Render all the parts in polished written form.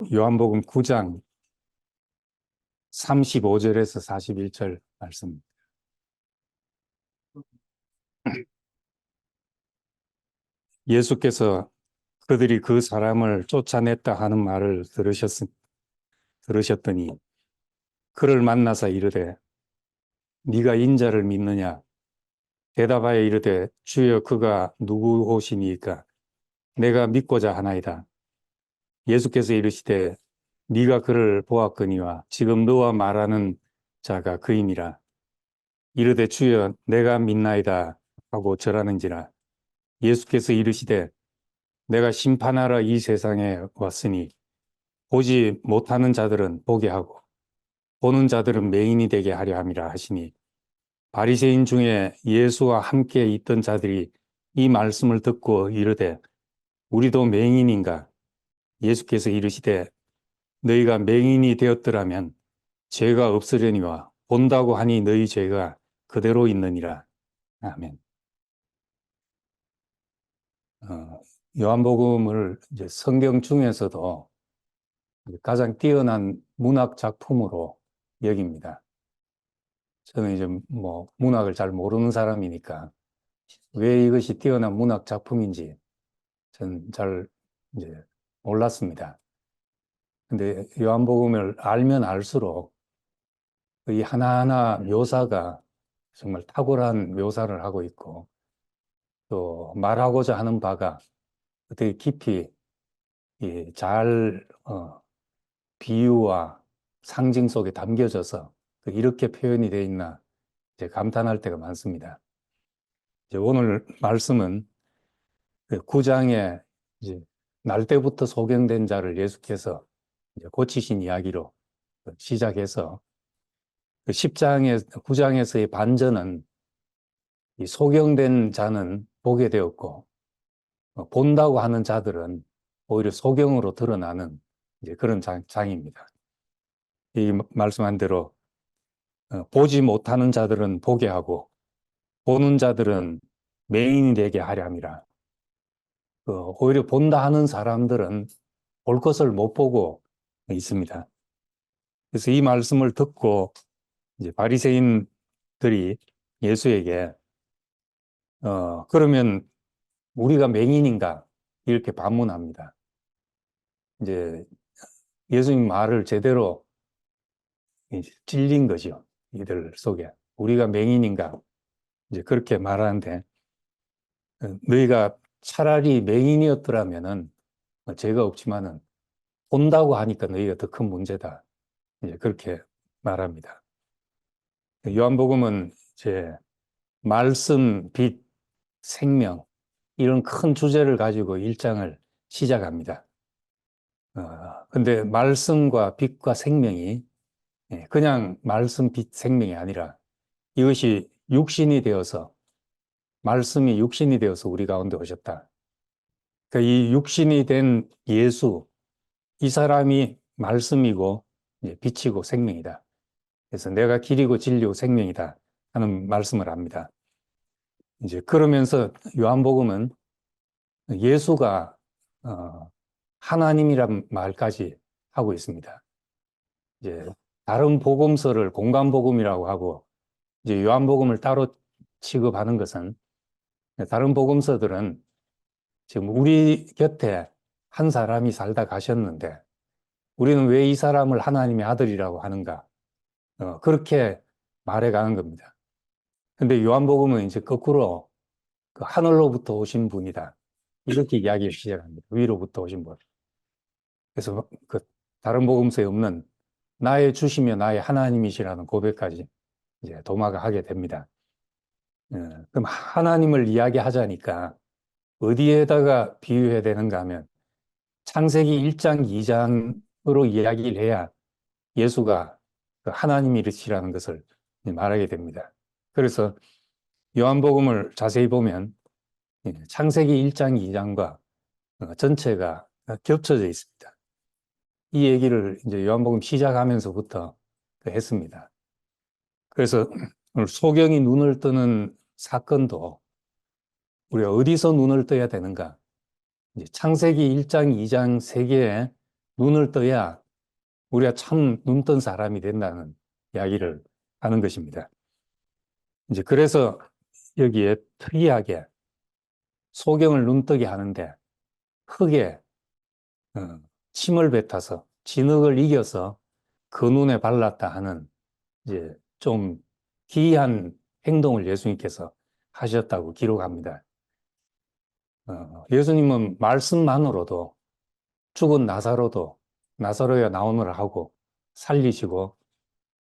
요한복음 9장 35절에서 41절 말씀. 예수께서 그들이 그 사람을 쫓아냈다 하는 말을 들으셨더니 그를 만나사 이르되 네가 인자를 믿느냐? 대답하여 이르되 주여 그가 누구오시니까 내가 믿고자 하나이다. 예수께서 이르시되 네가 그를 보았거니와 지금 너와 말하는 자가 그이니라. 이르되 주여 내가 믿나이다 하고 절하는지라. 예수께서 이르시되 내가 심판하러 이 세상에 왔으니 보지 못하는 자들은 보게 하고 보는 자들은 맹인이 되게 하려 함이라 하시니 바리새인 중에 예수와 함께 있던 자들이 이 말씀을 듣고 이르되 우리도 맹인인가? 예수께서 이르시되 너희가 맹인이 되었더라면 죄가 없으려니와 본다고 하니 너희 죄가 그대로 있느니라. 아멘. 요한복음을 이제 성경 중에서도 가장 뛰어난 문학 작품으로 여깁니다. 저는 이제 문학을 잘 모르는 사람이니까 왜 이것이 뛰어난 문학 작품인지 저는 잘 이제 몰랐습니다. 근데 요한복음을 알면 알수록 이 하나하나 묘사가 정말 탁월한 묘사를 하고 있고 또 말하고자 하는 바가 되게 깊이 잘 비유와 상징 속에 담겨져서 이렇게 표현이 되어 있나 이제 감탄할 때가 많습니다. 이제 오늘 말씀은 그 9장에 이제 날 때부터 소경된 자를 예수께서 이제 고치신 이야기로 시작해서 그 9장에서의 반전은 이 소경된 자는 보게 되었고 본다고 하는 자들은 오히려 소경으로 드러나는 이제 그런 장입니다. 이 말씀한 대로 보지 못하는 자들은 보게 하고 보는 자들은 맹인이 되게 하려 함이라. 오히려 본다 하는 사람들은 볼 것을 못 보고 있습니다. 그래서 이 말씀을 듣고 이제 바리새인들이 예수에게 그러면 우리가 맹인인가? 이렇게 반문합니다. 이제 예수님 말을 제대로 이제 찔린 거죠. 이들 속에. 우리가 맹인인가? 이제 그렇게 말하는데 너희가 차라리 맹인이었더라면은 죄가 없지만은 본다고 하니까 너희가 더 큰 문제다. 이제 그렇게 말합니다. 요한복음은 이제 말씀, 빛, 생명 이런 큰 주제를 가지고 1장을 시작합니다. 근데 말씀과 빛과 생명이 그냥 말씀, 빛, 생명이 아니라 이것이 육신이 되어서 말씀이 육신이 되어서 우리 가운데 오셨다. 그러니까 이 육신이 된 예수, 이 사람이 말씀이고 빛이고 생명이다. 그래서 내가 길이고 진리고 생명이다 하는 말씀을 합니다. 이제 그러면서 요한복음은 예수가 하나님이란 말까지 하고 있습니다. 이제 다른 복음서를 공간복음이라고 하고 이제 요한복음을 따로 취급하는 것은 다른 복음서들은 지금 우리 곁에 한 사람이 살다 가셨는데 우리는 왜 이 사람을 하나님의 아들이라고 하는가? 그렇게 말해가는 겁니다. 근데 요한복음은 이제 거꾸로 그 하늘로부터 오신 분이다. 이렇게 이야기를 시작합니다. 위로부터 오신 분. 그래서 그 다른 복음서에 없는 나의 주시며 나의 하나님이시라는 고백까지 이제 도마가 하게 됩니다. 그럼 하나님을 이야기하자니까 어디에다가 비유해야 되는가 하면 창세기 1장, 2장으로 이야기를 해야 예수가 하나님이시라는 것을 말하게 됩니다. 그래서 요한복음을 자세히 보면 창세기 1장, 2장과 전체가 겹쳐져 있습니다. 이 얘기를 이제 요한복음 시작하면서부터 했습니다. 그래서 오늘 소경이 눈을 뜨는 사건도 우리가 어디서 눈을 떠야 되는가? 이제 창세기 1장, 2장 세 개의 눈을 떠야 우리가 참 눈 뜬 사람이 된다는 이야기를 하는 것입니다. 이제 그래서 여기에 특이하게 소경을 눈뜨게 하는데 흙에 침을 뱉어서 진흙을 이겨서 그 눈에 발랐다 하는 이제 좀 기이한 행동을 예수님께서 하셨다고 기록합니다. 예수님은 말씀만으로도 죽은 나사로야 나오느라 하고 살리시고,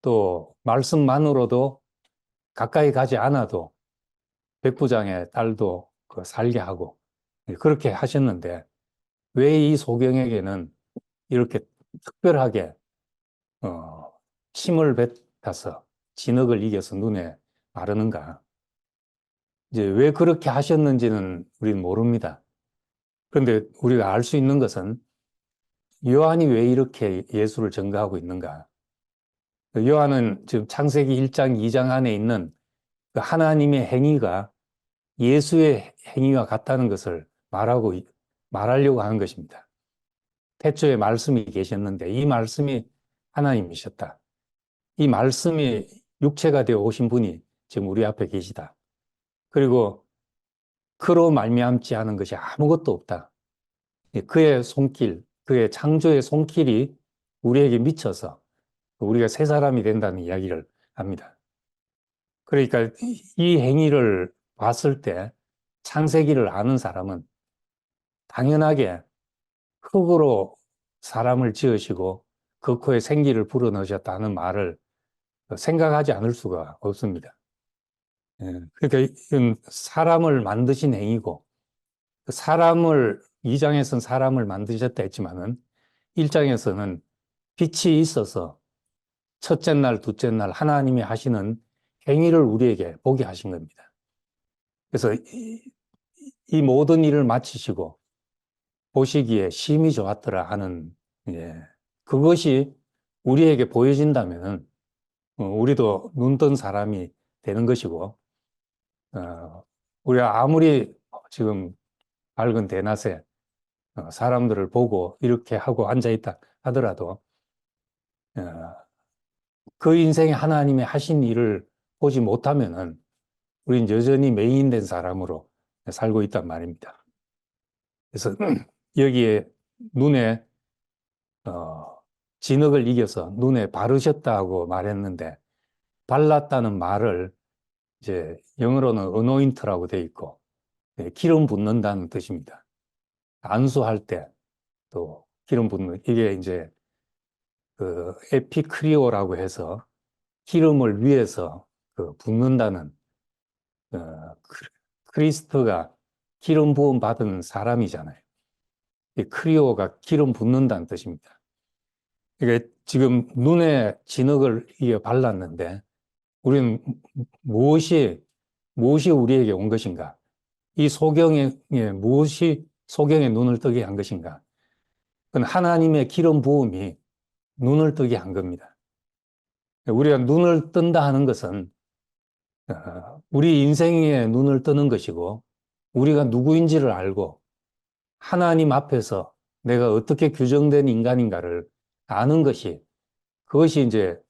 또 말씀만으로도 가까이 가지 않아도 백부장의 딸도 살게 하고 그렇게 하셨는데, 왜 이 소경에게는 이렇게 특별하게 침을 뱉어서 진흙을 이겨서 눈에 바르는가? 이제 왜 그렇게 하셨는지는 우리는 모릅니다. 그런데 우리가 알 수 있는 것은 요한이 왜 이렇게 예수를 증거하고 있는가? 요한은 지금 창세기 1장, 2장 안에 있는 그 하나님의 행위가 예수의 행위와 같다는 것을 말하려고 하는 것입니다. 태초에 말씀이 계셨는데 이 말씀이 하나님이셨다. 이 말씀이 육체가 되어 오신 분이 지금 우리 앞에 계시다. 그리고 그로 말미암지 않은 것이 아무것도 없다. 그의 손길, 그의 창조의 손길이 우리에게 미쳐서 우리가 새 사람이 된다는 이야기를 합니다. 그러니까 이 행위를 봤을 때 창세기를 아는 사람은 당연하게 흙으로 사람을 지으시고 그 코에 생기를 불어넣으셨다는 말을 생각하지 않을 수가 없습니다. 그러니까 이건 사람을 만드신 행위고, 사람을 2장에서는 사람을 만드셨다 했지만은 1장에서는 빛이 있어서 첫째 날, 둘째 날 하나님이 하시는 행위를 우리에게 보게 하신 겁니다. 그래서 이 모든 일을 마치시고 보시기에 심히 좋았더라 하는, 그것이 우리에게 보여진다면 우리도 눈 뜬 사람이 되는 것이고, 우리가 아무리 지금 밝은 대낮에 사람들을 보고 이렇게 하고 앉아있다 하더라도 그 인생에 하나님이 하신 일을 보지 못하면은 우린 여전히 맹인된 사람으로 살고 있단 말입니다. 그래서 여기에 눈에 진흙을 이겨서 눈에 바르셨다고 말했는데, 발랐다는 말을 이제 영어로는 anoint라고 되어 있고 기름 붓는다는 뜻입니다. 안수할 때 또 기름 붓는, 이게 이제 그 에피크리오라고 해서 기름을 위해서 붓는다는, 크리스트가 기름 부음 받은 사람이잖아요. 이 크리오가 기름 붓는다는 뜻입니다. 이게 지금 눈에 진흙을 이어 발랐는데 우리는 무엇이 우리에게 온 것인가? 이 소경에 무엇이 소경의 눈을 뜨게 한 것인가? 그건 하나님의 기름 부음이 눈을 뜨게 한 겁니다. 우리가 눈을 뜬다 하는 것은 우리 인생에 눈을 뜨는 것이고, 우리가 누구인지를 알고 하나님 앞에서 내가 어떻게 규정된 인간인가를 아는 것이, 그것이 이제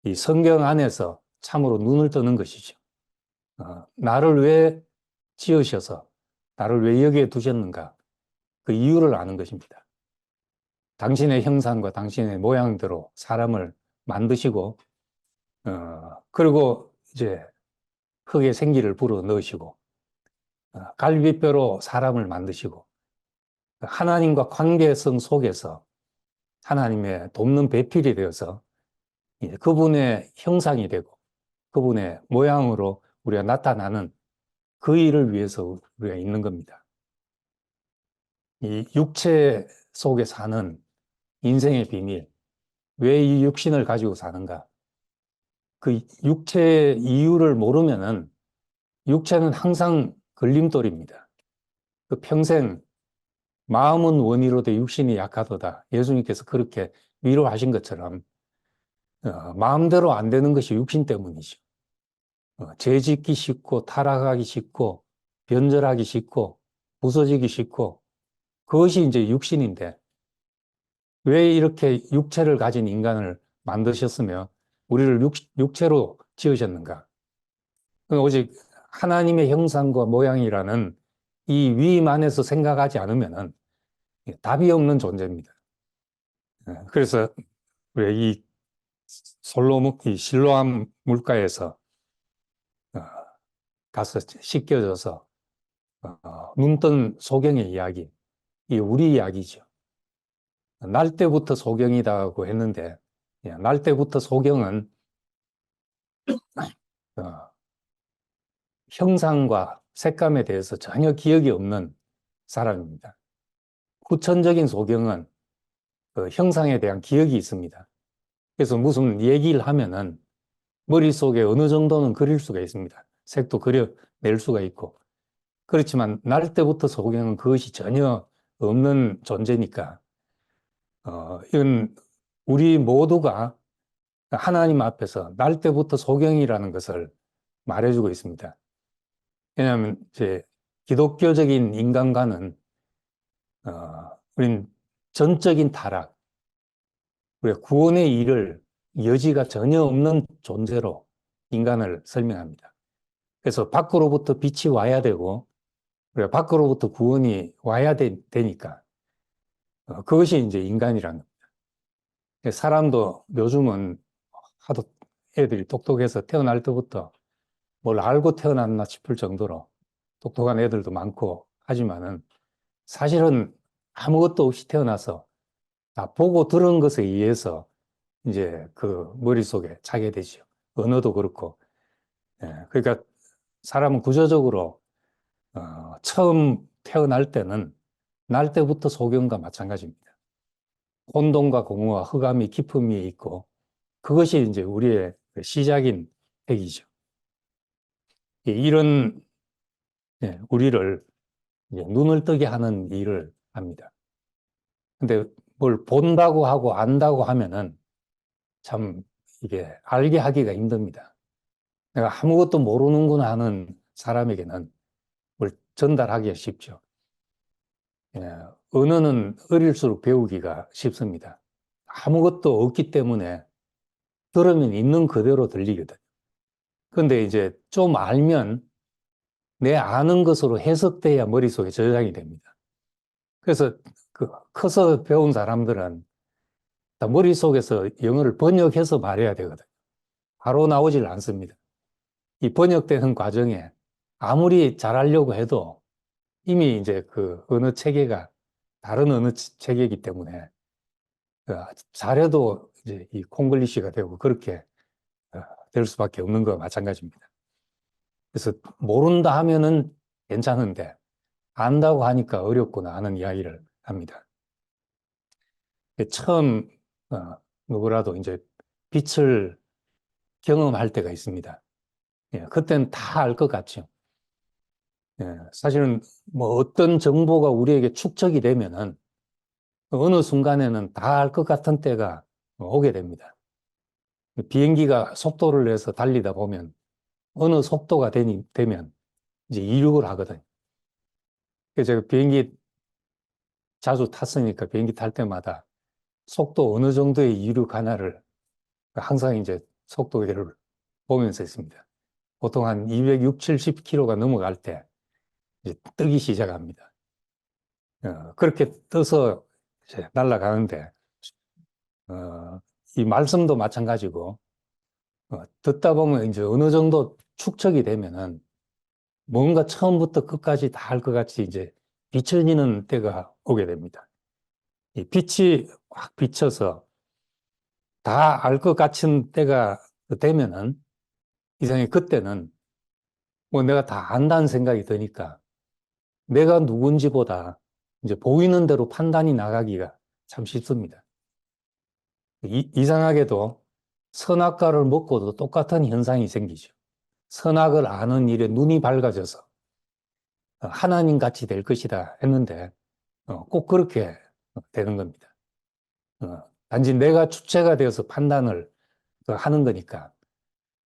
이 성경 안에서 참으로 눈을 뜨는 것이죠. 나를 왜 지으셔서 나를 왜 여기에 두셨는가, 그 이유를 아는 것입니다. 당신의 형상과 당신의 모양대로 사람을 만드시고, 그리고 이제 흙에 생기를 불어 넣으시고, 갈비뼈로 사람을 만드시고, 하나님과 관계성 속에서 하나님의 돕는 배필이 되어서 그분의 형상이 되고 그분의 모양으로 우리가 나타나는 그 일을 위해서 우리가 있는 겁니다. 이 육체 속에 사는 인생의 비밀, 왜 이 육신을 가지고 사는가? 그 육체의 이유를 모르면은 육체는 항상 걸림돌입니다. 그 평생 마음은 원이로되 육신이 약하도다. 예수님께서 그렇게 위로하신 것처럼 마음대로 안 되는 것이 육신 때문이죠. 죄 짓기 쉽고 타락하기 쉽고 변절하기 쉽고 부서지기 쉽고, 그것이 이제 육신인데, 왜 이렇게 육체를 가진 인간을 만드셨으며 우리를 육체로 지으셨는가? 오직 하나님의 형상과 모양이라는 이 위임 안에서 생각하지 않으면 답이 없는 존재입니다. 그래서 우리 이 이 실로암 물가에서 어, 가서 씻겨져서 눈뜬 소경의 이야기, 이 우리 이야기죠. 날 때부터 소경이다고 했는데, 날 때부터 소경은 어, 형상과 색감에 대해서 전혀 기억이 없는 사람입니다. 후천적인 소경은 그 형상에 대한 기억이 있습니다. 그래서 무슨 얘기를 하면은 머릿속에 어느 정도는 그릴 수가 있습니다. 색도 그려낼 수가 있고. 그렇지만 날 때부터 소경은 그것이 전혀 없는 존재니까, 이건 우리 모두가 하나님 앞에서 날 때부터 소경이라는 것을 말해주고 있습니다. 왜냐하면 이제 기독교적인 인간과는 우린 전적인 타락, 우리 구원의 일을 여지가 전혀 없는 존재로 인간을 설명합니다. 그래서 밖으로부터 빛이 와야 되고, 우리가 밖으로부터 구원이 와야 되니까 그것이 이제 인간이라는 겁니다. 사람도 요즘은 하도 애들이 똑똑해서 태어날 때부터 뭘 알고 태어났나 싶을 정도로 똑똑한 애들도 많고 하지만은 사실은 아무것도 없이 태어나서 다 보고 들은 것에 의해서 이제 그 머릿속에 차게 되죠. 언어도 그렇고. 그러니까 사람은 구조적으로 처음 태어날 때는 날 때부터 소경과 마찬가지입니다. 혼돈과 공허와 흑암이 깊음이 있고 그것이 이제 우리의 시작인 핵이죠. 이런 우리를 이제 눈을 뜨게 하는 일을 합니다. 근데 뭘 본다고 하고 안다고 하면은 참 이게 알게 하기가 힘듭니다. 내가 아무것도 모르는구나 하는 사람에게는 뭘 전달하기가 쉽죠. 언어는 어릴수록 배우기가 쉽습니다. 아무것도 없기 때문에 들으면 있는 그대로 들리거든. 근데 이제 좀 알면 내 아는 것으로 해석돼야 머릿속에 저장이 됩니다. 그래서 그 커서 배운 사람들은 다 머릿속에서 영어를 번역해서 말해야 되거든. 바로 나오질 않습니다. 이 번역되는 과정에 아무리 잘하려고 해도 이미 이제 그 언어 체계가 다른 언어 체계이기 때문에 잘해도 이제 이 콩글리시가 되고 그렇게 될 수밖에 없는 거와 마찬가지입니다. 그래서 모른다 하면은 괜찮은데 안다고 하니까 어렵구나 하는 이야기를 합니다. 처음 누구라도 이제 빛을 경험할 때가 있습니다. 그때는 다 알 것 같죠. 사실은 뭐 어떤 정보가 우리에게 축적이 되면은 어느 순간에는 다 알 것 같은 때가 오게 됩니다. 비행기가 속도를 내서 달리다 보면 어느 속도가 되면 이제 이륙을 하거든요. 그래서 제가 비행기 자주 탔으니까 비행기 탈 때마다 속도 어느 정도의 이륙 하나를 항상 이제 속도계를 보면서 있습니다. 보통 한 260, 70km가 넘어갈 때 이제 뜨기 시작합니다. 그렇게 떠서 이제 날아가는데, 이 말씀도 마찬가지고, 듣다 보면 이제 어느 정도 축적이 되면은 뭔가 처음부터 끝까지 다 할 것 같이 이제 비춰지는 때가 오게 됩니다. 이 빛이 확 비쳐서 다 알 것 같은 때가 되면은 이상하게 그때는 뭐 내가 다 안다는 생각이 드니까 내가 누군지보다 이제 보이는 대로 판단이 나가기가 참 쉽습니다. 이상하게도 선악과를 먹고도 똑같은 현상이 생기죠. 선악을 아는 일에 눈이 밝아져서 하나님 같이 될 것이다 했는데 꼭 그렇게 되는 겁니다. 단지 내가 주체가 되어서 판단을 하는 거니까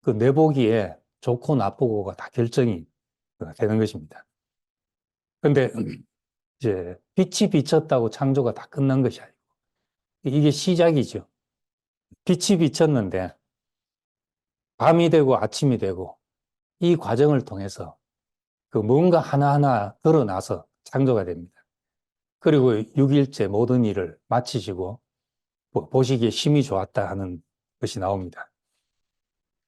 그 내보기에 좋고 나쁘고가 다 결정이 되는 것입니다. 그런데 이제 빛이 비쳤다고 창조가 다 끝난 것이 아니고 이게 시작이죠. 빛이 비쳤는데 밤이 되고 아침이 되고 이 과정을 통해서 그 뭔가 하나하나 드러나서 창조가 됩니다. 그리고 6일째 모든 일을 마치시고 보시기에 심히 좋았다 하는 것이 나옵니다.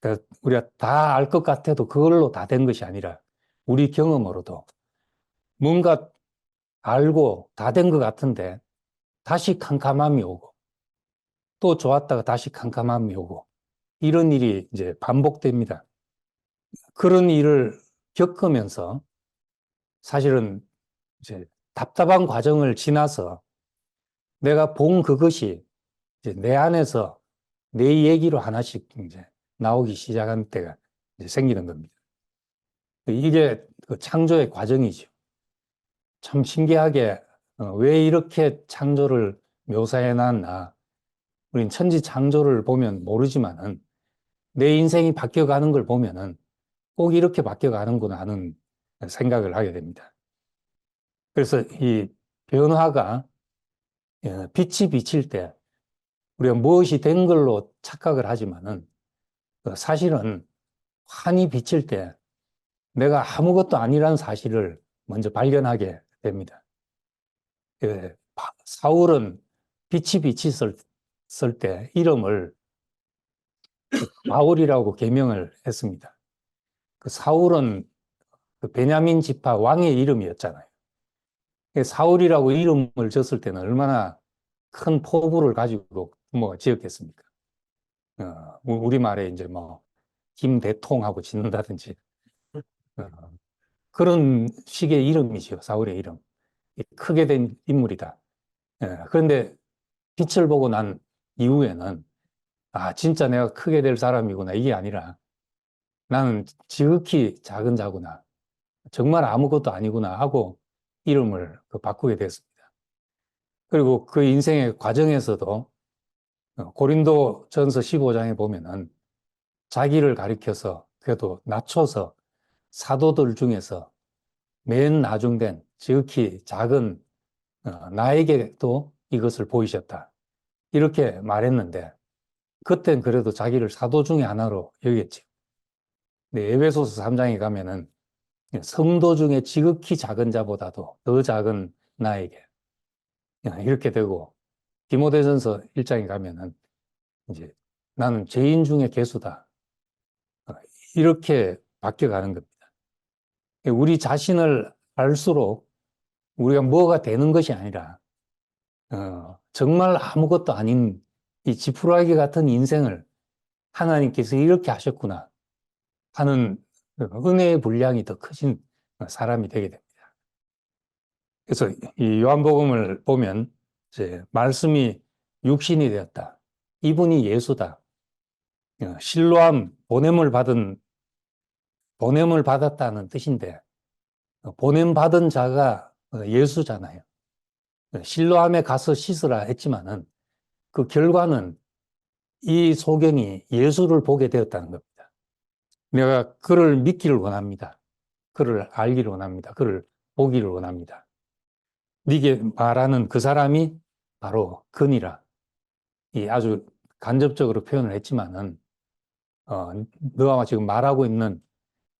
그러니까 우리가 다 알 것 같아도 그걸로 다 된 것이 아니라 우리 경험으로도 뭔가 알고 다 된 것 같은데 다시 캄캄함이 오고 또 좋았다가 다시 캄캄함이 오고 이런 일이 이제 반복됩니다. 그런 일을 겪으면서 사실은 이제 답답한 과정을 지나서 내가 본 그것이 이제 내 안에서 내 얘기로 하나씩 이제 나오기 시작한 때가 이제 생기는 겁니다. 이게 그 창조의 과정이죠. 참 신기하게 왜 이렇게 창조를 묘사해 놨나. 우린 천지 창조를 보면 모르지만은 내 인생이 바뀌어가는 걸 보면은 꼭 이렇게 바뀌어가는구나 하는 생각을 하게 됩니다. 그래서 이 변화가 빛이 비칠 때 우리가 무엇이 된 걸로 착각을 하지만은 사실은 환히 비칠 때 내가 아무것도 아니라는 사실을 먼저 발견하게 됩니다. 사울은 빛이 비쳤을 때 이름을 바울이라고 개명을 했습니다. 그 사울은 그 베냐민 지파 왕의 이름이었잖아요. 사울이라고 이름을 졌을 때는 얼마나 큰 포부를 가지고 뭐 지었겠습니까? 우리말에 이제 뭐 김대통하고 짓는다든지 그런 식의 이름이죠. 사울의 이름. 크게 된 인물이다. 그런데 빛을 보고 난 이후에는 아, 진짜 내가 크게 될 사람이구나. 이게 아니라 나는 지극히 작은 자구나. 정말 아무것도 아니구나 하고 이름을 바꾸게 됐습니다. 그리고 그 인생의 과정에서도 고린도 전서 15장에 보면은 자기를 가리켜서 그래도 낮춰서 사도들 중에서 맨 나중된 지극히 작은 나에게도 이것을 보이셨다. 이렇게 말했는데 그땐 그래도 자기를 사도 중에 하나로 여겼지. 근데 에베소서 3장에 가면은 성도 중에 지극히 작은 자보다도 더 작은 나에게 이렇게 되고 디모데전서 1장에 가면은 이제 나는 죄인 중에 괴수다. 이렇게 바뀌어가는 겁니다. 우리 자신을 알수록 우리가 뭐가 되는 것이 아니라 정말 아무것도 아닌 이 지푸라기 같은 인생을 하나님께서 이렇게 하셨구나 하는 은혜의 분량이 더 크신 사람이 되게 됩니다. 그래서 이 요한복음을 보면 이제 말씀이 육신이 되었다. 이분이 예수다. 실로암 보냄을 받았다는 뜻인데 보냄 받은 자가 예수잖아요. 실로암에 가서 씻으라 했지만은 그 결과는 이 소경이 예수를 보게 되었다는 겁니다. 내가 그를 믿기를 원합니다. 그를 알기를 원합니다. 그를 보기를 원합니다. 네게 말하는 그 사람이 바로 그니라. 이 아주 간접적으로 표현을 했지만은 너와 지금 말하고 있는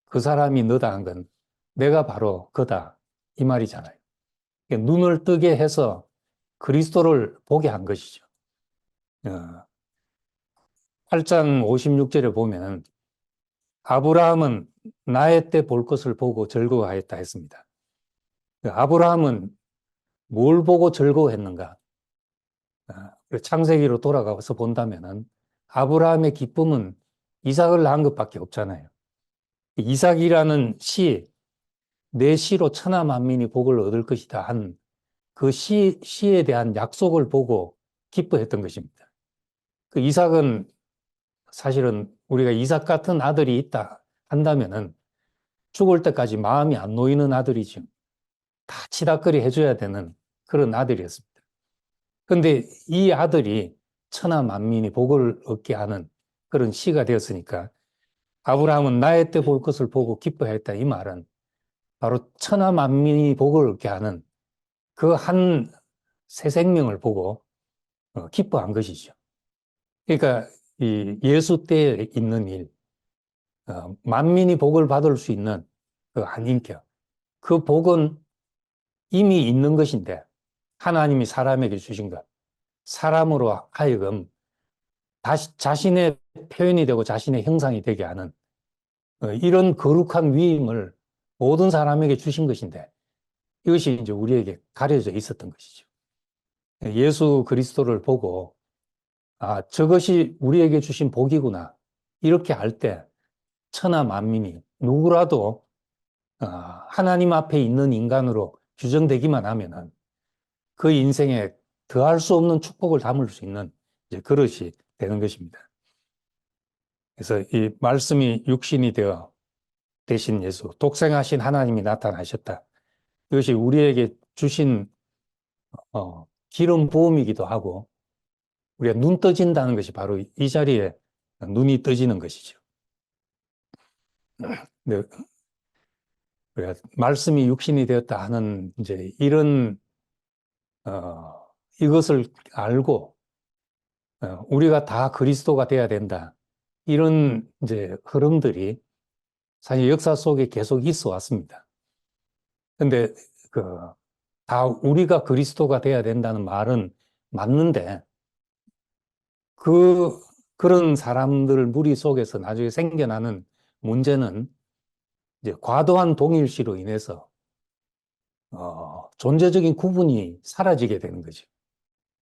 그 사람이 너다 한 건 내가 바로 그다 이 말이잖아요. 눈을 뜨게 해서 그리스도를 보게 한 것이죠. 8장 56절에 보면 아브라함은 나의 때 볼 것을 보고 즐거워하였다 했습니다. 아브라함은 뭘 보고 즐거워했는가? 창세기로 돌아가서 본다면은 아브라함의 기쁨은 이삭을 낳은 것밖에 없잖아요. 이삭이라는 내 시로 천하 만민이 복을 얻을 것이다 한 그 시에 대한 약속을 보고 기뻐했던 것입니다. 그 이삭은 사실은 우리가 이삭 같은 아들이 있다 한다면은 죽을 때까지 마음이 안 놓이는 아들이죠. 다 치닥거리 해줘야 되는 그런 아들이었습니다. 그런데 이 아들이 천하 만민이 복을 얻게 하는 그런 시가 되었으니까 아브라함은 나의 때 볼 것을 보고 기뻐했다 이 말은 바로 천하 만민이 복을 얻게 하는 그 한 새 생명을 보고 기뻐한 것이죠. 그러니까 이 예수 때에 있는 일, 만민이 복을 받을 수 있는 그 한인격, 그 복은 이미 있는 것인데 하나님이 사람에게 주신 것, 사람으로 하여금 다시 자신의 표현이 되고 자신의 형상이 되게 하는 이런 거룩한 위임을 모든 사람에게 주신 것인데 이것이 이제 우리에게 가려져 있었던 것이죠. 예수 그리스도를 보고 아, 저것이 우리에게 주신 복이구나. 이렇게 할 때 천하 만민이 누구라도 하나님 앞에 있는 인간으로 규정되기만 하면은 그 인생에 더할 수 없는 축복을 담을 수 있는 이제 그릇이 되는 것입니다. 그래서 이 말씀이 육신이 되어 되신 예수, 독생하신 하나님이 나타나셨다. 이것이 우리에게 주신 기름 부음이기도 하고 우리가 눈 떠진다는 것이 바로 이 자리에 눈이 떠지는 것이죠. 네, 우리가 말씀이 육신이 되었다 하는 이제 이런 이것을 알고 우리가 다 그리스도가 돼야 된다. 이런 이제 흐름들이 사실 역사 속에 계속 있어 왔습니다. 근데 다 우리가 그리스도가 돼야 된다는 말은 맞는데 그런 사람들 무리 속에서 나중에 생겨나는 문제는 이제 과도한 동일시로 인해서 존재적인 구분이 사라지게 되는 거죠.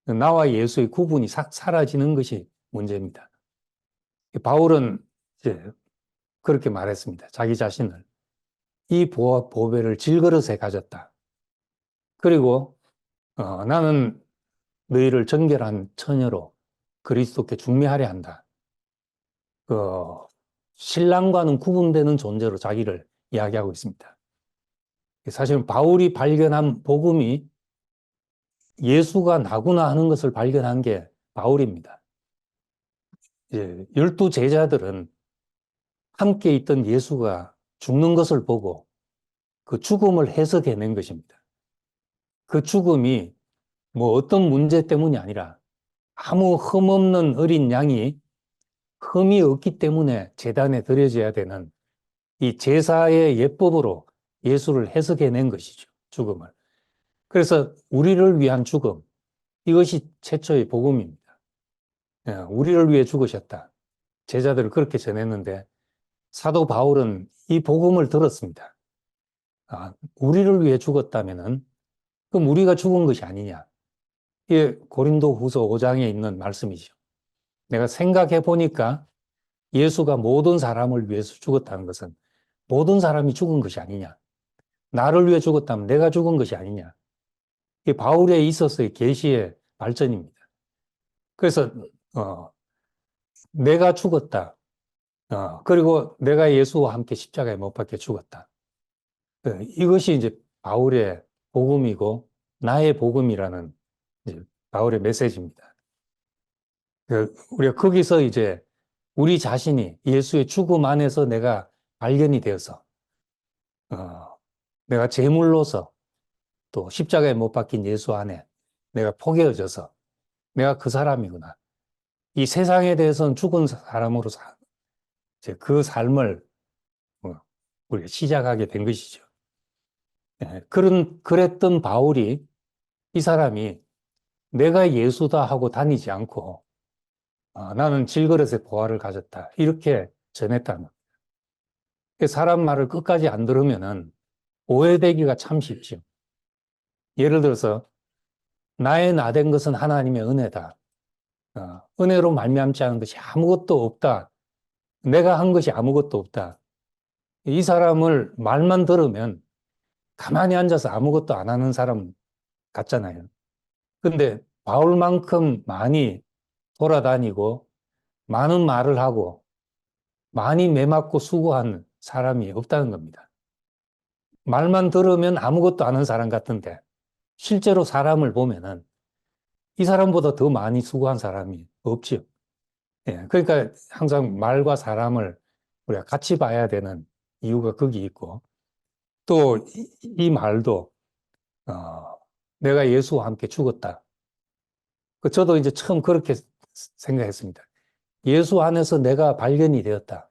나와 예수의 구분이 사라지는 것이 문제입니다. 바울은 이제 그렇게 말했습니다. 자기 자신을. 이 보배를 질그릇에 가졌다. 그리고 나는 너희를 정결한 처녀로 그리스도께 중매하려 한다. 신랑과는 구분되는 존재로 자기를 이야기하고 있습니다. 사실은 바울이 발견한 복음이 예수가 나구나 하는 것을 발견한 게 바울입니다. 12 제자들은 함께 있던 예수가 죽는 것을 보고 그 죽음을 해석해낸 것입니다. 그 죽음이 뭐 어떤 문제 때문이 아니라 아무 흠없는 어린 양이 흠이 없기 때문에 제단에 드려져야 되는 이 제사의 예법으로 예수를 해석해낸 것이죠. 죽음을. 그래서 우리를 위한 죽음, 이것이 최초의 복음입니다. 우리를 위해 죽으셨다. 제자들을 그렇게 전했는데 사도 바울은 이 복음을 들었습니다. 우리를 위해 죽었다면은 그럼 우리가 죽은 것이 아니냐. 이게 고린도 후서 5장에 있는 말씀이죠. 내가 생각해 보니까 예수가 모든 사람을 위해서 죽었다는 것은 모든 사람이 죽은 것이 아니냐. 나를 위해 죽었다면 내가 죽은 것이 아니냐. 이게 바울에 있어서의 계시의 발전입니다. 그래서 내가 죽었다. 그리고 내가 예수와 함께 십자가에 못 박혀 죽었다. 이것이 이제 바울의 복음이고 나의 복음이라는 이제 바울의 메시지입니다. 우리가 거기서 이제 우리 자신이 예수의 죽음 안에서 내가 발견이 되어서 내가 제물로서 또 십자가에 못 박힌 예수 안에 내가 포개어져서 내가 그 사람이구나. 이 세상에 대해서는 죽은 사람으로 이제 그 삶을 우리가 시작하게 된 것이죠. 그랬던 바울이 이 사람이 내가 예수다 하고 다니지 않고 나는 질그릇의 보화를 가졌다. 이렇게 전했다는 겁니다. 사람 말을 끝까지 안 들으면은 오해되기가 참 쉽죠. 예를 들어서 나의 나된 것은 하나님의 은혜다. 은혜로 말미암지 않은 것이 아무것도 없다. 내가 한 것이 아무것도 없다. 이 사람을 말만 들으면 가만히 앉아서 아무것도 안 하는 사람 같잖아요. 근데 바울만큼 많이 돌아다니고 많은 말을 하고 많이 매맞고 수고한 사람이 없다는 겁니다. 말만 들으면 아무것도 아는 사람 같은데 실제로 사람을 보면은 이 사람보다 더 많이 수고한 사람이 없지요. 그러니까 항상 말과 사람을 우리가 같이 봐야 되는 이유가 거기 있고 또 이 말도 내가 예수와 함께 죽었다. 저도 이제 처음 그렇게 생각했습니다. 예수 안에서 내가 발견이 되었다.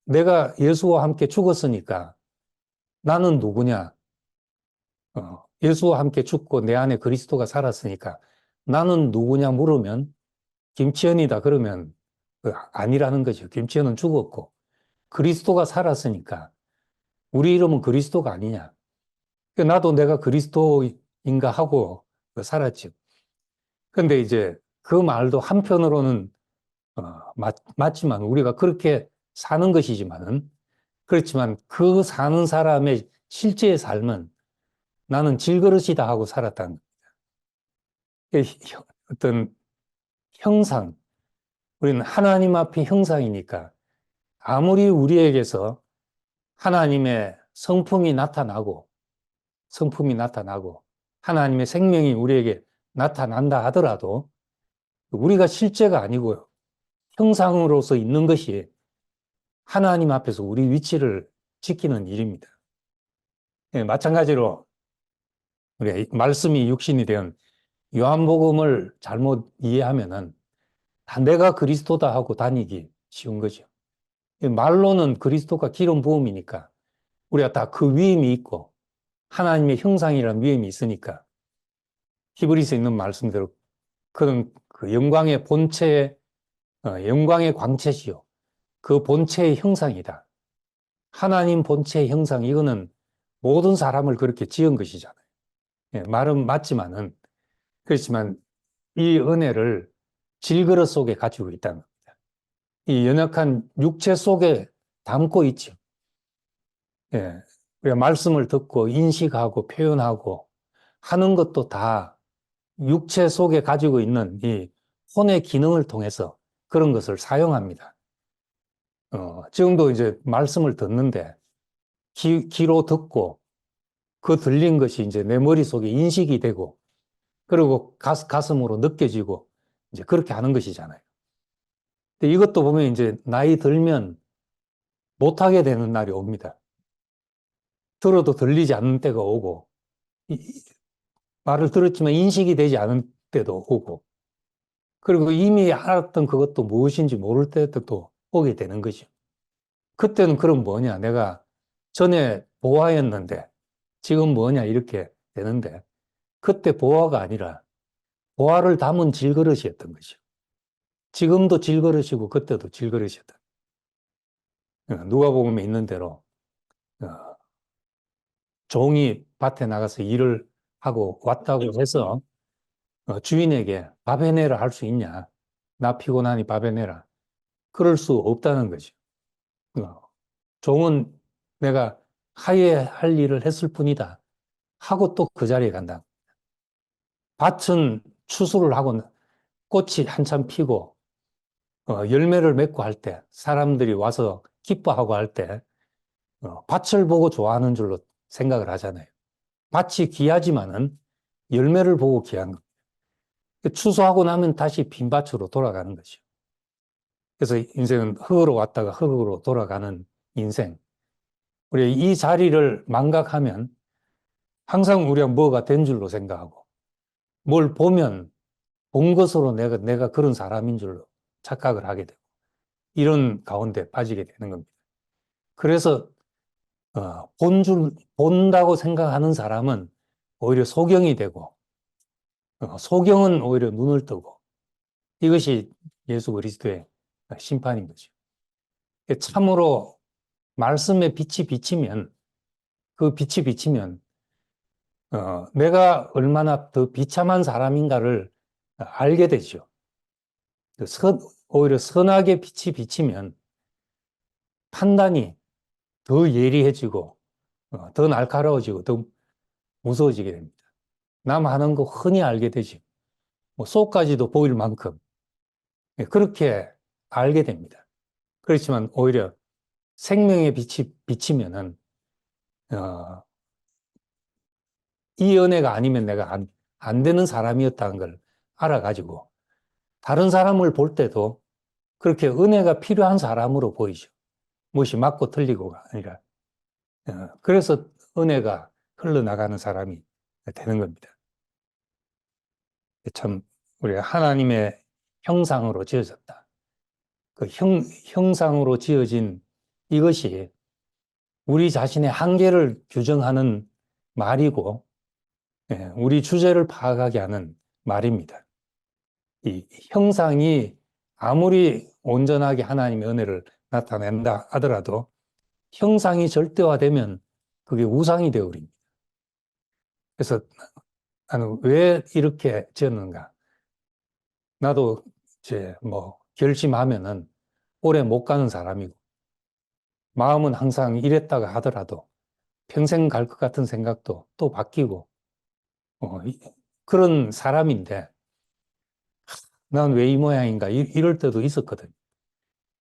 내가 예수와 함께 죽었으니까 나는 누구냐? 예수와 함께 죽고 내 안에 그리스도가 살았으니까 나는 누구냐 물으면 김치현이다 그러면 아니라는 거죠. 김치현은 죽었고 그리스도가 살았으니까 우리 이름은 그리스도가 아니냐. 나도 내가 그리스도인가 하고 살았죠. 근데 이제 그 말도 한편으로는 맞지만 우리가 그렇게 사는 것이지만은 그렇지만 그 사는 사람의 실제의 삶은 나는 질그릇이다 하고 살았다는 어떤 형상, 우리는 하나님 앞의 형상이니까 아무리 우리에게서 하나님의 성품이 나타나고 하나님의 생명이 우리에게 나타난다 하더라도 우리가 실제가 아니고요. 형상으로서 있는 것이 하나님 앞에서 우리 위치를 지키는 일입니다. 예, 마찬가지로 우리 말씀이 육신이 된 요한복음을 잘못 이해하면은 다 내가 그리스도다 하고 다니기 쉬운 거죠. 말로는 그리스도가 기름 부음이니까 우리가 다 그 위임이 있고 하나님의 형상이라는 위임이 있으니까 히브리서에 있는 말씀대로 그는 그 영광의 본체의 영광의 광채시요 그 본체의 형상이다. 하나님 본체의 형상 이거는 모든 사람을 그렇게 지은 것이잖아요. 예, 말은 맞지만은 그렇지만 이 은혜를 질그릇 속에 가지고 있다는 겁니다. 이 연약한 육체 속에 담고 있죠. 예, 우리가 말씀을 듣고 인식하고 표현하고 하는 것도 다 육체 속에 가지고 있는 이 혼의 기능을 통해서 그런 것을 사용합니다. 지금도 이제 말씀을 듣는데 귀로 듣고 그 들린 것이 이제 내 머릿속에 인식이 되고 그리고 가슴으로 느껴지고 이제 그렇게 하는 것이잖아요. 근데 이것도 보면 이제 나이 들면 못하게 되는 날이 옵니다. 들어도 들리지 않는 때가 오고 말을 들었지만 인식이 되지 않은 때도 오고 그리고 이미 알았던 그것도 무엇인지 모를 때도 또 오게 되는 거죠. 그때는 그럼 뭐냐 내가 전에 보아였는데 지금 뭐냐 이렇게 되는데 그때 보아가 아니라 보아를 담은 질그릇이었던 거죠. 지금도 질그릇이고 그때도 질그릇이었다. 누가복음에 있는 대로 종이 밭에 나가서 일을 하고 왔다고 해서 주인에게 밥 해내라 할 수 있냐? 나 피곤하니 밥 해내라. 그럴 수 없다는 거죠. 종은 내가 하여야 할 일을 했을 뿐이다. 하고 또 그 자리에 간다. 밭은 추수를 하고 꽃이 한참 피고 열매를 맺고 할 때 사람들이 와서 기뻐하고 할 때 밭을 보고 좋아하는 줄로 생각을 하잖아요. 밭이 귀하지만은 열매를 보고 귀한 겁니다. 추수하고 나면 다시 빈밭으로 돌아가는 거죠. 그래서 인생은 흙으로 왔다가 흙으로 돌아가는 인생. 우리 이 자리를 망각하면 항상 우리가 뭐가 된 줄로 생각하고 뭘 보면 본 것으로 내가 그런 사람인 줄로 착각을 하게 되고 이런 가운데 빠지게 되는 겁니다. 그래서 본다고 생각하는 사람은 오히려 소경이 되고 소경은 오히려 눈을 뜨고 이것이 예수 그리스도의 심판인 거죠. 참으로 말씀의 빛이 비치면 그 빛이 비치면 내가 얼마나 더 비참한 사람인가를 알게 되죠. 오히려 선하게 빛이 비치면 판단이 더 예리해지고 더 날카로워지고 더 무서워지게 됩니다. 남 하는 거 흔히 알게 되죠. 뭐 속까지도 보일 만큼 그렇게 알게 됩니다. 그렇지만 오히려 생명의 빛이 비치면은 이 은혜가 아니면 내가 안 되는 사람이었다는 걸 알아가지고 다른 사람을 볼 때도 그렇게 은혜가 필요한 사람으로 보이죠. 무엇이 맞고 틀리고가 아니라 그래서 은혜가 흘러나가는 사람이 되는 겁니다. 참 우리 하나님의 형상으로 지어졌다. 그 형상으로 지어진 이것이 우리 자신의 한계를 규정하는 말이고, 우리 주제를 파악하게 하는 말입니다. 이 형상이 아무리 온전하게 하나님의 은혜를 나타낸다 하더라도 형상이 절대화되면 그게 우상이 되어버립니다. 그래서 나는 왜 이렇게 지었는가? 나도 이제 뭐 결심하면은 오래 못 가는 사람이고, 마음은 항상 이랬다가 하더라도 평생 갈 것 같은 생각도 또 바뀌고, 그런 사람인데, 난 왜 이 모양인가? 이럴 때도 있었거든.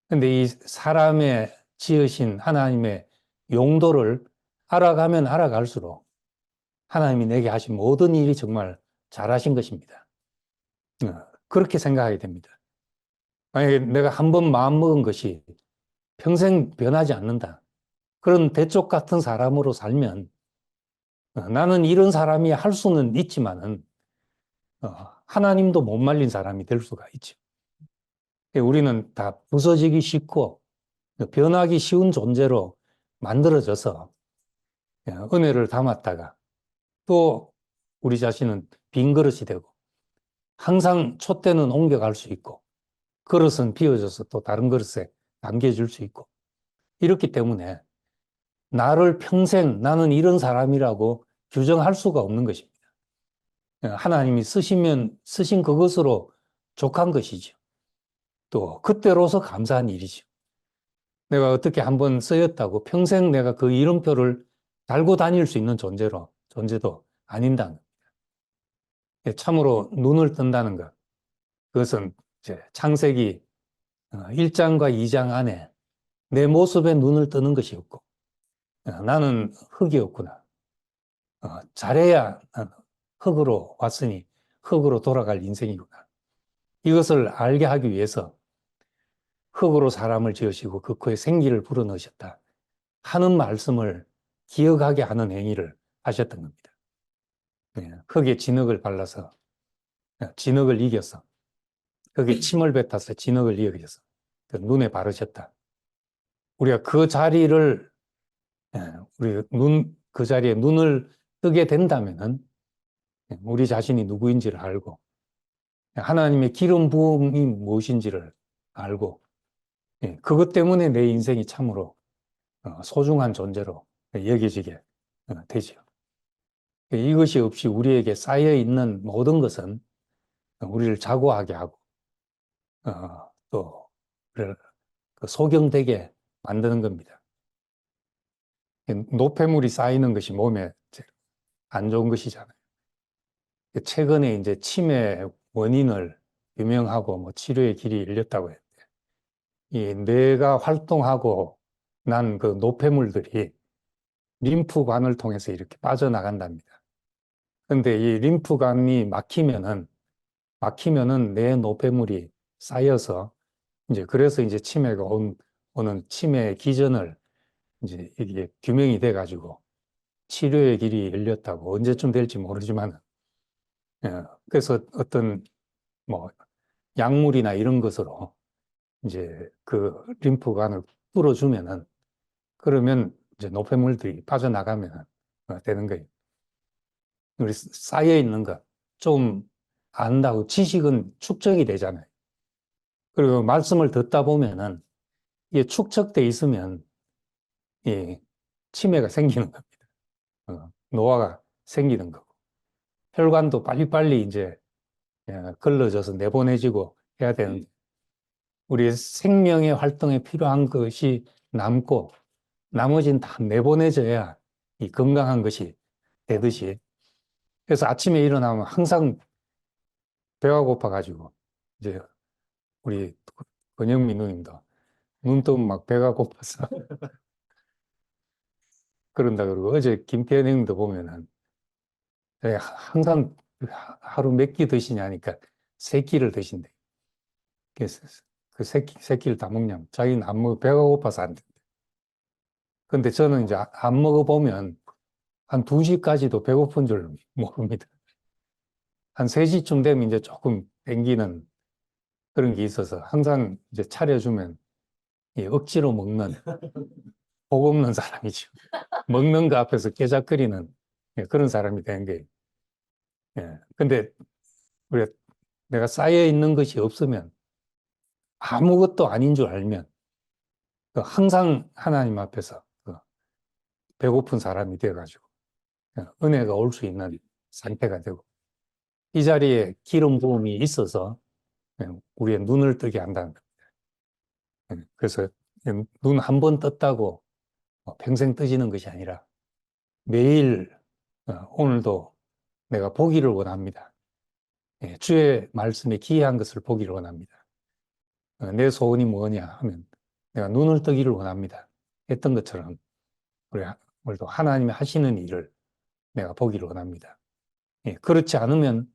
근데 이 사람의 지으신 하나님의 용도를 알아가면 알아갈수록 하나님이 내게 하신 모든 일이 정말 잘하신 것입니다. 그렇게 생각하게 됩니다. 만약에 내가 한 번 마음먹은 것이 평생 변하지 않는다. 그런 대쪽 같은 사람으로 살면 나는 이런 사람이 할 수는 있지만은 하나님도 못 말린 사람이 될 수가 있죠. 우리는 다 부서지기 쉽고 변하기 쉬운 존재로 만들어져서 은혜를 담았다가 또 우리 자신은 빈 그릇이 되고 항상 촛대는 옮겨갈 수 있고 그릇은 비워져서 또 다른 그릇에 남겨줄 수 있고 이렇기 때문에 나를 평생 나는 이런 사람이라고 규정할 수가 없는 것입니다. 하나님이 쓰신 그것으로 족한 것이죠. 또 그때로서 감사한 일이죠. 내가 어떻게 한번 쓰였다고 평생 내가 그 이름표를 달고 다닐 수 있는 존재도 아닌다는 겁니다. 참으로 눈을 뜬다는 것. 그것은 이제 창세기 1장과 2장 안에 내 모습에 눈을 뜨는 것이었고, 나는 흙이었구나. 잘해야 흙으로 왔으니 흙으로 돌아갈 인생이구나. 이것을 알게 하기 위해서 흙으로 사람을 지으시고 그 코에 생기를 불어넣으셨다 하는 말씀을 기억하게 하는 행위를 하셨던 겁니다. 흙에 진흙을 발라서 진흙을 이겨서 흙에 침을 뱉어서 진흙을 이겨서 눈에 바르셨다. 우리가 그 자리를 그 자리에 눈을 뜨게 된다면은 우리 자신이 누구인지를 알고 하나님의 기름 부음이 무엇인지를 알고 그것 때문에 내 인생이 참으로 소중한 존재로 여겨지게 되죠. 이것이 없이 우리에게 쌓여 있는 모든 것은 우리를 자고하게 하고 또 소경되게 만드는 겁니다. 노폐물이 쌓이는 것이 몸에 안 좋은 것이잖아요. 최근에 이제 치매 원인을 규명하고 뭐 치료의 길이 열렸다고 했대. 이 뇌가 활동하고 난 그 노폐물들이 림프관을 통해서 이렇게 빠져나간답니다. 근데 이 림프관이 막히면은 뇌 노폐물이 쌓여서 그래서 이제 치매가 오는 치매의 기전을 이제 이게 규명이 돼가지고 치료의 길이 열렸다고 언제쯤 될지 모르지만 그래서 어떤 뭐 약물이나 이런 것으로 이제 그 림프관을 뚫어주면은 그러면 이제 노폐물들이 빠져나가면 되는 거예요. 우리 쌓여 있는 것 좀 안다고 지식은 축적이 되잖아요. 그리고 말씀을 듣다 보면은 이게 축적돼 있으면 이 치매가 생기는 겁니다. 노화가 생기는 거고 혈관도 빨리빨리 이제 걸러져서 내보내지고 해야 되는데 우리의 생명의 활동에 필요한 것이 남고 나머지는 다 내보내져야 이 건강한 것이 되듯이 그래서 아침에 일어나면 항상 배가 고파가지고 이제 우리 권영민 누님도 눈 뜨면 막 배가 고파서 그런다 그러고 어제 김태현 형님도 보면은 항상 하루 몇 끼 드시냐니까 세 끼를 드신대. 그래서 그 세 끼를 다 먹냐면 자기는 안 먹어 배가 고파서 안 된대. 근데 저는 이제 안 먹어보면 한 2시까지도 배고픈 줄 모릅니다. 한 3시쯤 되면 이제 조금 땡기는 그런 게 있어서 항상 이제 차려주면 억지로 먹는 복 없는 사람이죠. 먹는 거 앞에서 깨작거리는 그런 사람이 된 거예요. 근데 우리 내가 쌓여 있는 것이 없으면 아무것도 아닌 줄 알면 항상 하나님 앞에서 배고픈 사람이 되어가지고 은혜가 올 수 있는 상태가 되고 이 자리에 기름 부음이 있어서 우리의 눈을 뜨게 한다는 겁니다. 그래서 눈 한 번 떴다고 평생 떠지는 것이 아니라 매일 오늘도 내가 보기를 원합니다. 주의 말씀에 기이한 것을 보기를 원합니다. 내 소원이 뭐냐 하면 내가 눈을 뜨기를 원합니다. 했던 것처럼 오늘도 하나님이 하시는 일을 내가 보기를 원합니다. 그렇지 않으면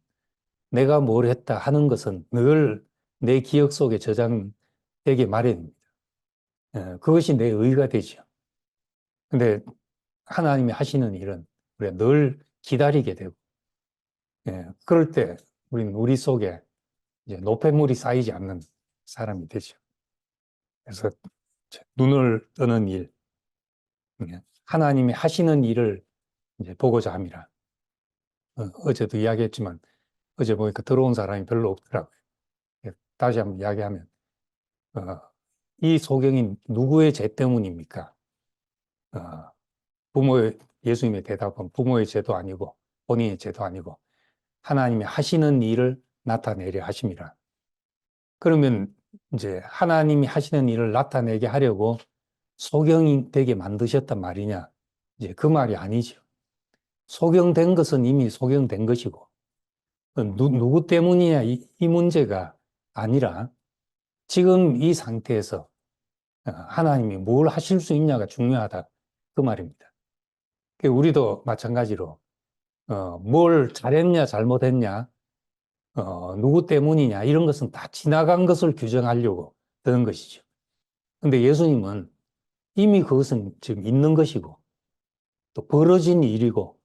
내가 뭘 했다 하는 것은 늘 내 기억 속에 저장되게 마련입니다. 그것이 내 의가 되죠. 근데 하나님이 하시는 일은 우리가 늘 기다리게 되고, 그럴 때 우리는 우리 속에 이제 노폐물이 쌓이지 않는 사람이 되죠. 그래서 눈을 뜨는 일, 하나님이 하시는 일을 이제 보고자 합니다. 어제도 이야기했지만 어제 보니까 들어온 사람이 별로 없더라고요. 다시 한번 이야기하면 이 소경이 누구의 죄 때문입니까? 예수님의 대답은 부모의 죄도 아니고 본인의 죄도 아니고 하나님이 하시는 일을 나타내려 하심이라. 그러면 이제 하나님이 하시는 일을 나타내게 하려고 소경이 되게 만드셨단 말이냐? 이제 그 말이 아니죠. 소경된 것은 이미 소경된 것이고 누구 때문이냐 이 문제가 아니라 지금 이 상태에서 하나님이 뭘 하실 수 있냐가 중요하다 그 말입니다. 우리도 마찬가지로 뭘 잘했냐 잘못했냐 누구 때문이냐 이런 것은 다 지나간 것을 규정하려고 드는 것이죠. 근데 예수님은 이미 그것은 지금 있는 것이고 또 벌어진 일이고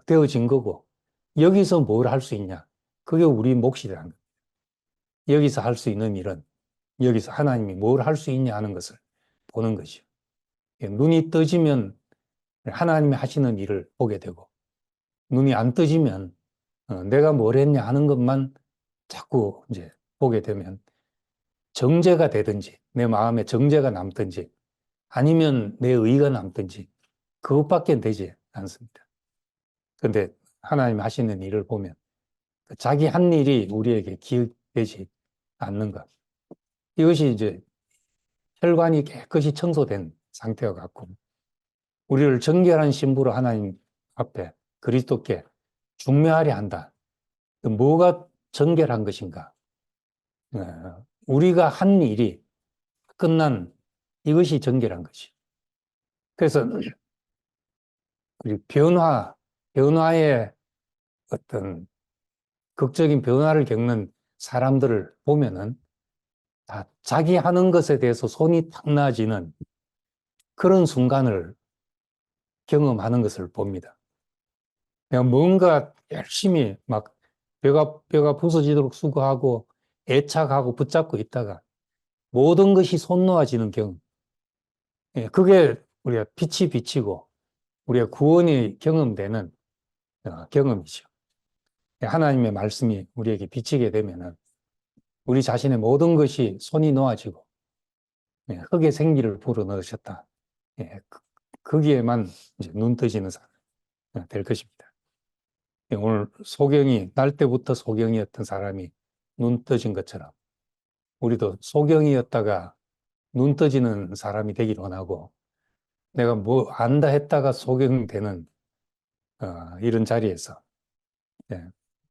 되어진 거고 여기서 뭘 할 수 있냐 그게 우리 몫이라는 겁니다. 여기서 할 수 있는 일은 여기서 하나님이 뭘 할 수 있냐 하는 것을 보는 것이죠. 눈이 떠지면 하나님이 하시는 일을 보게 되고 눈이 안 떠지면 내가 뭘 했냐 하는 것만 자꾸 이제 보게 되면 정죄가 되든지 내 마음에 정죄가 남든지 아니면 내 의가 남든지 그것밖에 되지 않습니다. 그런데 하나님 하시는 일을 보면 자기 한 일이 우리에게 기억되지 않는 것. 이것이 이제 혈관이 깨끗이 청소된 상태와 같고 우리를 정결한 신부로 하나님 앞에 그리스도께 중매하려 한다. 뭐가 정결한 것인가? 우리가 한 일이 끝난 이것이 정결한 것이. 그래서 우리 변화의 어떤 극적인 변화를 겪는 사람들을 보면은 다 자기 하는 것에 대해서 손이 탁 나아지는 그런 순간을 경험하는 것을 봅니다. 그냥 뭔가 열심히 막 뼈가 부서지도록 수고하고 애착하고 붙잡고 있다가 모든 것이 손 놓아지는 경험. 그게 우리가 빛이 비치고 우리가 구원이 경험되는 경험이죠. 하나님의 말씀이 우리에게 비치게 되면은 우리 자신의 모든 것이 손이 놓아지고 흙에 생기를 불어넣으셨다. 거기에만 이제 눈 뜨지는 사람 될 것입니다. 오늘 소경이 날 때부터 소경이었던 사람이 눈 떠진 것처럼 우리도 소경이었다가 눈 떠지는 사람이 되기를 원하고 내가 뭐 안다 했다가 소경되는 이런 자리에서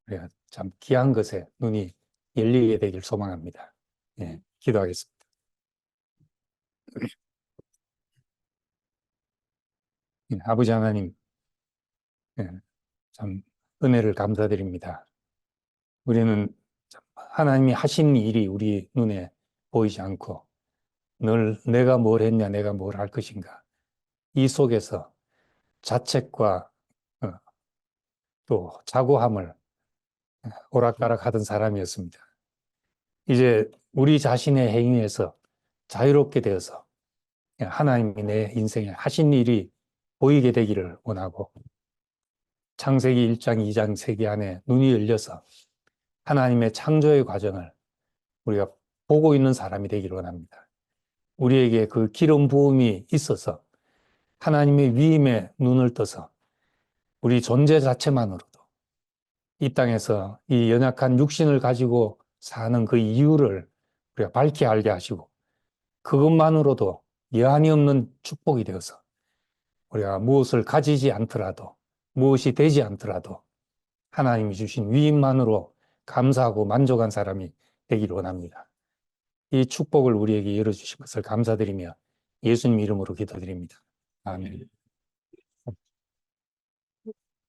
우리가 참 귀한 것에 눈이 열리게 되길 소망합니다. 기도하겠습니다. 아버지 하나님, 참 은혜를 감사드립니다. 우리는 하나님이 하신 일이 우리 눈에 보이지 않고 늘 내가 뭘 했냐, 내가 뭘 할 것인가. 이 속에서 자책과 또 자고함을 오락가락 하던 사람이었습니다. 이제 우리 자신의 행위에서 자유롭게 되어서 하나님이 내 인생에 하신 일이 보이게 되기를 원하고, 창세기 1장, 2장, 세기 안에 눈이 열려서 하나님의 창조의 과정을 우리가 보고 있는 사람이 되기를 원합니다. 우리에게 그 기름 부음이 있어서 하나님의 위임에 눈을 떠서 우리 존재 자체만으로도 이 땅에서 이 연약한 육신을 가지고 사는 그 이유를 우리가 밝히 알게 하시고, 그것만으로도 여한이 없는 축복이 되어서 우리가 무엇을 가지지 않더라도, 무엇이 되지 않더라도 하나님이 주신 위임만으로 감사하고 만족한 사람이 되기를 원합니다. 이 축복을 우리에게 열어주신 것을 감사드리며 예수님 이름으로 기도드립니다. 아멘.